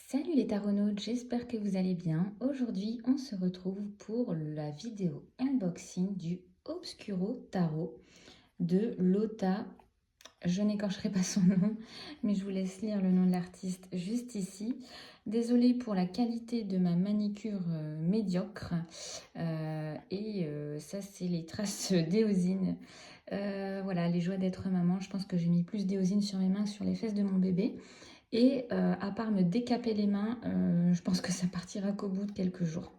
Salut les taronautes, j'espère que vous allez bien. Aujourd'hui, on se retrouve pour la vidéo unboxing du Obscuro Tarot de Lotta. Je n'écorcherai pas son nom, mais je vous laisse lire le nom de l'artiste juste ici. Désolée pour la qualité de ma manicure médiocre. Ça, c'est les traces d'éosine. Voilà, les joies d'être maman. Je pense que j'ai mis plus d'éosine sur mes mains que sur les fesses de mon bébé. Et à part me décaper les mains, je pense que ça partira qu'au bout de quelques jours.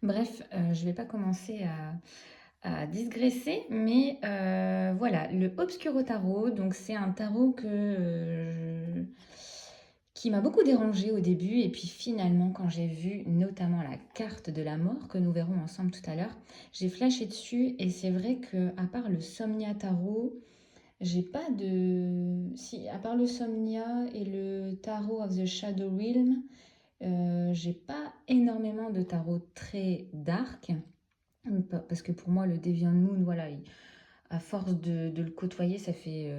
Bref, je ne vais pas commencer à digresser, mais voilà, le Obscuro Tarot, donc c'est un tarot qui m'a beaucoup dérangée au début, et puis finalement, quand j'ai vu notamment la carte de la mort, que nous verrons ensemble tout à l'heure, j'ai flashé dessus, et c'est vrai que à part le Somnia Tarot, j'ai pas de... Si, à part le Somnia et le Tarot of the Shadow Realm, j'ai pas énormément de tarot très dark. Parce que pour moi, le Deviant Moon, voilà, à force de le côtoyer, ça fait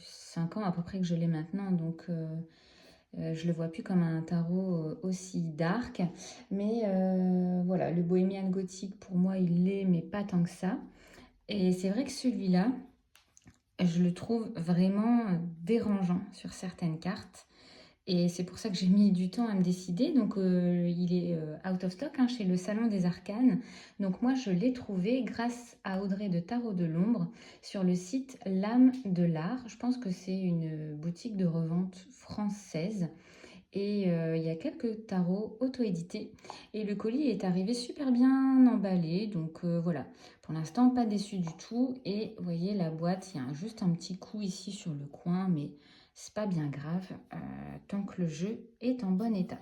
5 ans à peu près que je l'ai maintenant. Donc, je le vois plus comme un tarot aussi dark. Mais voilà, le Bohemian Gothic, pour moi, il l'est, mais pas tant que ça. Et c'est vrai que celui-là, je le trouve vraiment dérangeant sur certaines cartes. Et c'est pour ça que j'ai mis du temps à me décider. Donc, il est out of stock hein, chez le Salon des Arcanes. Donc, moi, je l'ai trouvé grâce à Audrey de Tarot de l'Ombre sur le site L'Âme de l'Art. Je pense que c'est une boutique de revente française. Et il y a quelques tarots auto-édités. Et le colis est arrivé super bien emballé. Donc voilà, pour l'instant, pas déçu du tout. Et vous voyez, la boîte, il y a juste un petit coup ici sur le coin, mais c'est pas bien grave tant que le jeu est en bon état.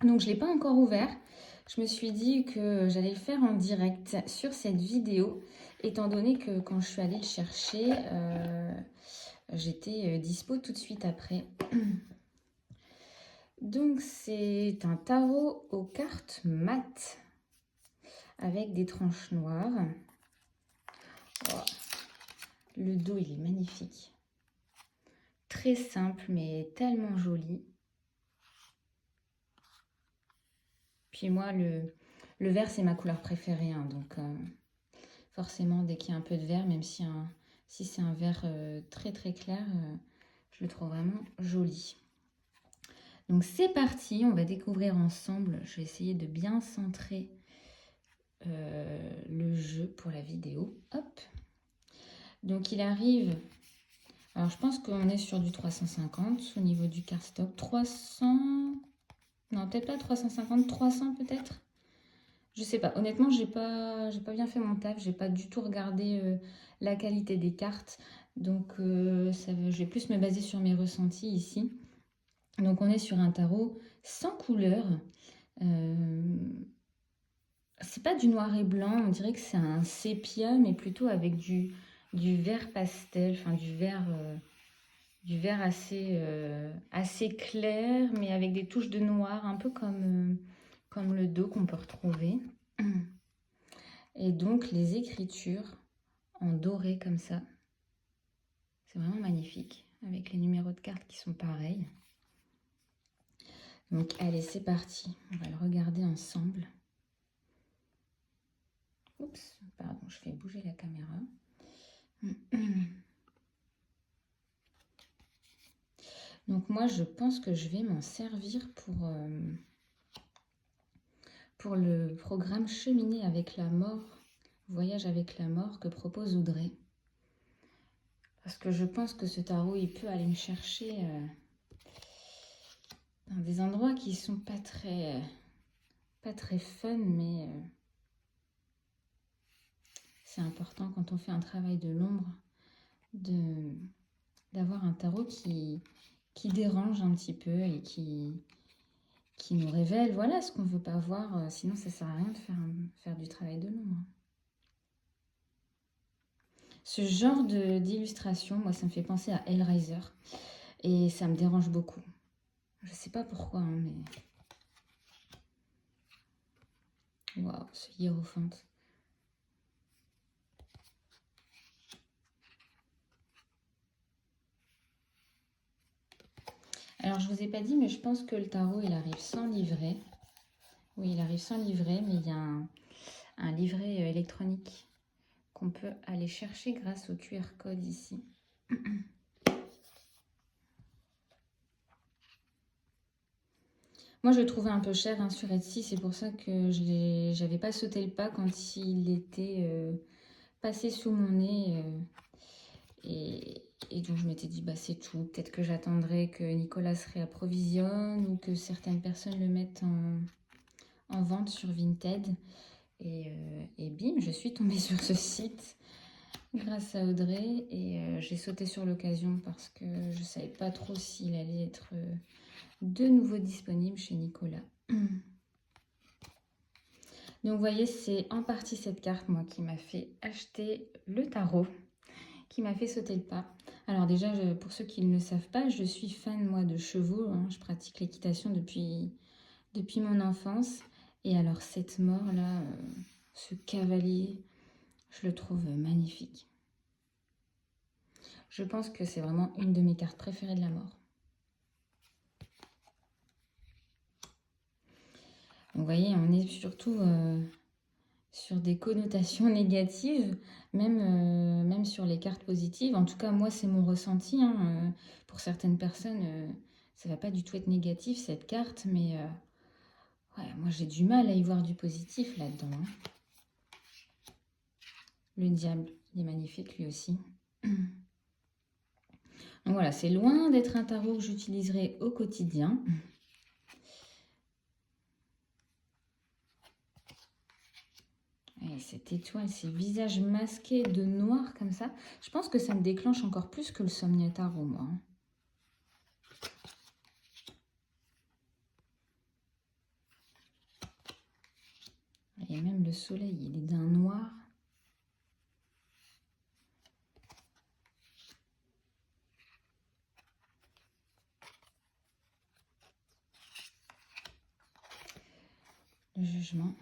Donc je ne l'ai pas encore ouvert. Je me suis dit que j'allais le faire en direct sur cette vidéo, étant donné que quand je suis allée le chercher, j'étais dispo tout de suite après. Donc c'est un tarot aux cartes mat avec des tranches noires. Oh, le dos il est magnifique. Très simple mais tellement joli. Puis moi le vert c'est ma couleur préférée. Hein, donc forcément dès qu'il y a un peu de vert, même si c'est un vert très très clair, je le trouve vraiment joli. Donc c'est parti, on va découvrir ensemble. Je vais essayer de bien centrer le jeu pour la vidéo. Hop. Donc il arrive, alors je pense qu'on est sur du 350 au niveau du cardstock. 300, non peut-être pas 350, 300 peut-être. Je sais pas, honnêtement j'ai pas bien fait mon taf, j'ai pas du tout regardé la qualité des cartes. Donc je vais plus me baser sur mes ressentis ici. Donc on est sur un tarot sans couleur. C'est pas du noir et blanc, on dirait que c'est un sépia, mais plutôt avec du vert pastel, enfin du vert assez clair, mais avec des touches de noir, un peu comme le dos qu'on peut retrouver. Et donc les écritures en doré comme ça, c'est vraiment magnifique, avec les numéros de cartes qui sont pareils. Donc allez, c'est parti, on va le regarder ensemble. Oups, pardon, je fais bouger la caméra. Donc moi, je pense que je vais m'en servir pour le programme Cheminer avec la mort, Voyage avec la mort que propose Audrey. Parce que je pense que ce tarot, il peut aller me chercher dans des endroits qui sont pas très fun, mais c'est important quand on fait un travail de l'ombre d'avoir un tarot qui dérange un petit peu et qui nous révèle voilà ce qu'on ne veut pas voir, sinon ça sert à rien de faire du travail de l'ombre. Ce genre d'illustration, moi ça me fait penser à Hellraiser et ça me dérange beaucoup. Je sais pas pourquoi, hein, mais... Waouh, ce hiérophante. Alors, je vous ai pas dit, mais je pense que le tarot, il arrive sans livret. Oui, il arrive sans livret, mais il y a un livret électronique qu'on peut aller chercher grâce au QR code ici. Moi, je le trouvais un peu cher hein, sur Etsy, c'est pour ça que je n'avais pas sauté le pas quand il était passé sous mon nez. Et donc, je m'étais dit, bah, c'est tout. Peut-être que j'attendrai que Nicolas se réapprovisionne ou que certaines personnes le mettent en vente sur Vinted. Et bim, je suis tombée sur ce site grâce à Audrey. Et j'ai sauté sur l'occasion parce que je ne savais pas trop s'il allait être de nouveau disponible chez Nicolas. Donc, vous voyez, c'est en partie cette carte, moi, qui m'a fait acheter le tarot, qui m'a fait sauter le pas. Alors déjà, pour ceux qui ne le savent pas, je suis fan, moi, de chevaux. Hein. Je pratique l'équitation depuis mon enfance. Et alors, cette mort-là, ce cavalier, je le trouve magnifique. Je pense que c'est vraiment une de mes cartes préférées de la mort. Donc, vous voyez, on est surtout sur des connotations négatives, même sur les cartes positives. En tout cas, moi, c'est mon ressenti. Hein. Pour certaines personnes, ça ne va pas du tout être négatif, cette carte, mais ouais, moi, j'ai du mal à y voir du positif là-dedans. Hein. Le diable, il est magnifique lui aussi. Donc voilà, c'est loin d'être un tarot que j'utiliserai au quotidien. Et cette étoile, ces visages masqués de noir comme ça, je pense que ça me déclenche encore plus que le Somnia Tarot, moi. Hein. Et même le soleil, il est d'un noir. Le jugement.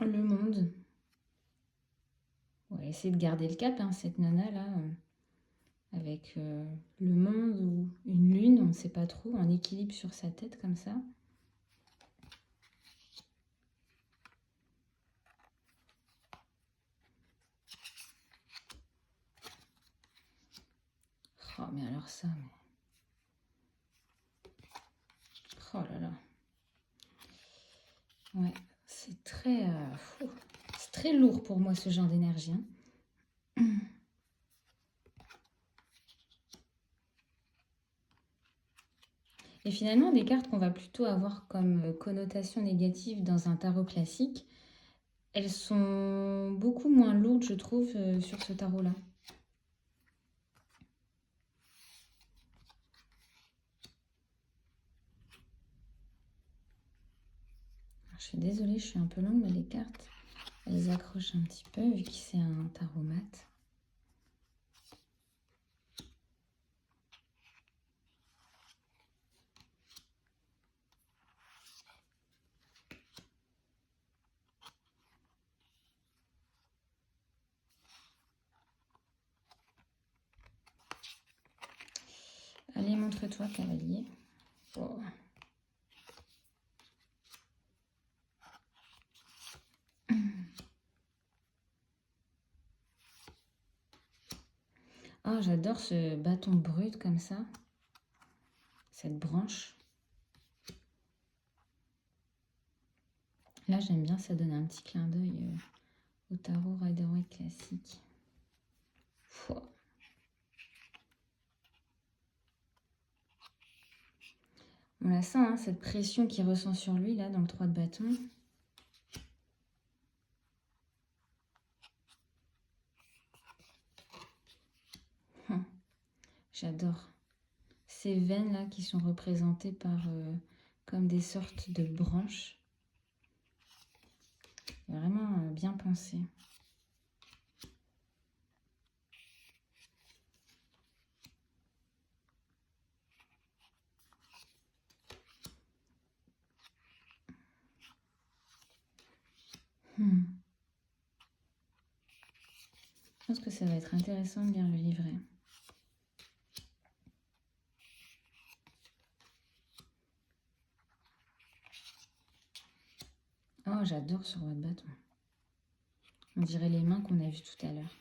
Le monde. On va essayer de garder le cap, hein, cette nana-là. Avec le monde ou une lune, on ne sait pas trop, en équilibre sur sa tête comme ça. Oh, mais alors ça, mais... Oh là là. Ouais, c'est très... c'est très lourd pour moi, ce genre d'énergie. Hein. Et finalement, des cartes qu'on va plutôt avoir comme connotation négative dans un tarot classique, elles sont beaucoup moins lourdes, je trouve, sur ce tarot-là. Je suis désolée, je suis un peu longue, mais les cartes, elles accrochent un petit peu, vu que c'est un tarot mat. Allez, montre-toi, cavalier. Oh. Oh, j'adore ce bâton brut comme ça. Cette branche. Là, j'aime bien, ça donne un petit clin d'œil au tarot Rider-Waite classique. Pouah. On la sent, hein, cette pression qu'il ressent sur lui, là, dans le 3 de bâton. J'adore. Ces veines-là qui sont représentées par comme des sortes de branches. Vraiment bien pensé. Je pense que ça va être intéressant de lire le livret. Oh, j'adore ce roi de bâton. On dirait les mains qu'on a vues tout à l'heure.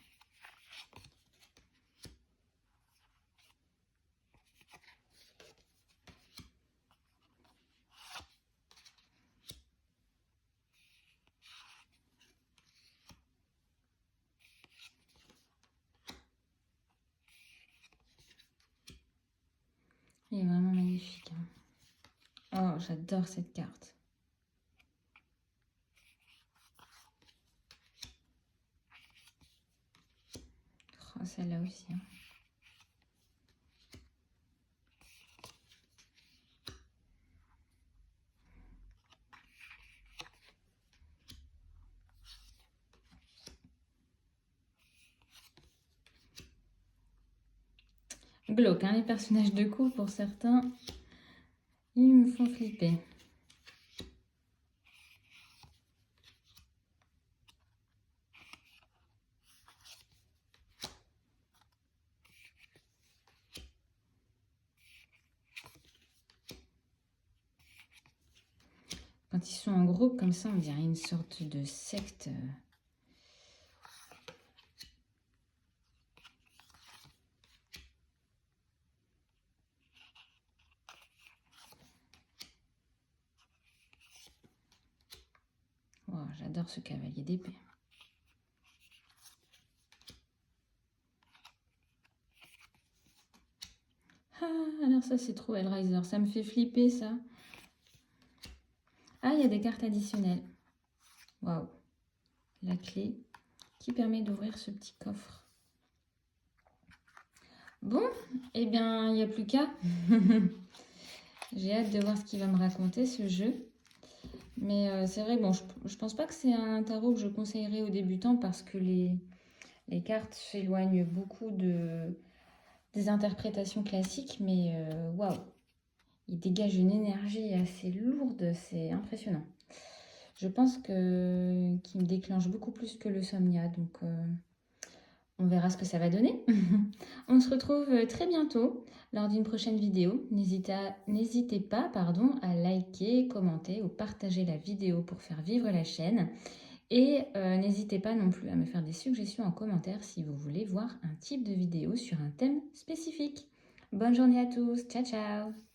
Il est vraiment magnifique. Oh, j'adore cette carte. Oh, celle-là aussi. Glauque, hein, les personnages de coup, pour certains, ils me font flipper. Quand ils sont en groupe comme ça, on dirait une sorte de secte. Oh, j'adore ce cavalier d'épée. Ah, alors ça c'est trop Hellraiser, ça me fait flipper ça. Ah, il y a des cartes additionnelles. Waouh. La clé qui permet d'ouvrir ce petit coffre. Bon, eh bien, il n'y a plus qu'à. J'ai hâte de voir ce qu'il va me raconter, ce jeu. Mais c'est vrai, bon, je pense pas que c'est un tarot que je conseillerais aux débutants parce que les cartes s'éloignent beaucoup des interprétations classiques. Mais waouh, il dégage une énergie assez lourde, c'est impressionnant. Je pense qu'il me déclenche beaucoup plus que le Somnia, donc on verra ce que ça va donner. On se retrouve très bientôt lors d'une prochaine vidéo. N'hésitez pas à liker, commenter ou partager la vidéo pour faire vivre la chaîne. Et n'hésitez pas non plus à me faire des suggestions en commentaire si vous voulez voir un type de vidéo sur un thème spécifique. Bonne journée à tous, ciao ciao!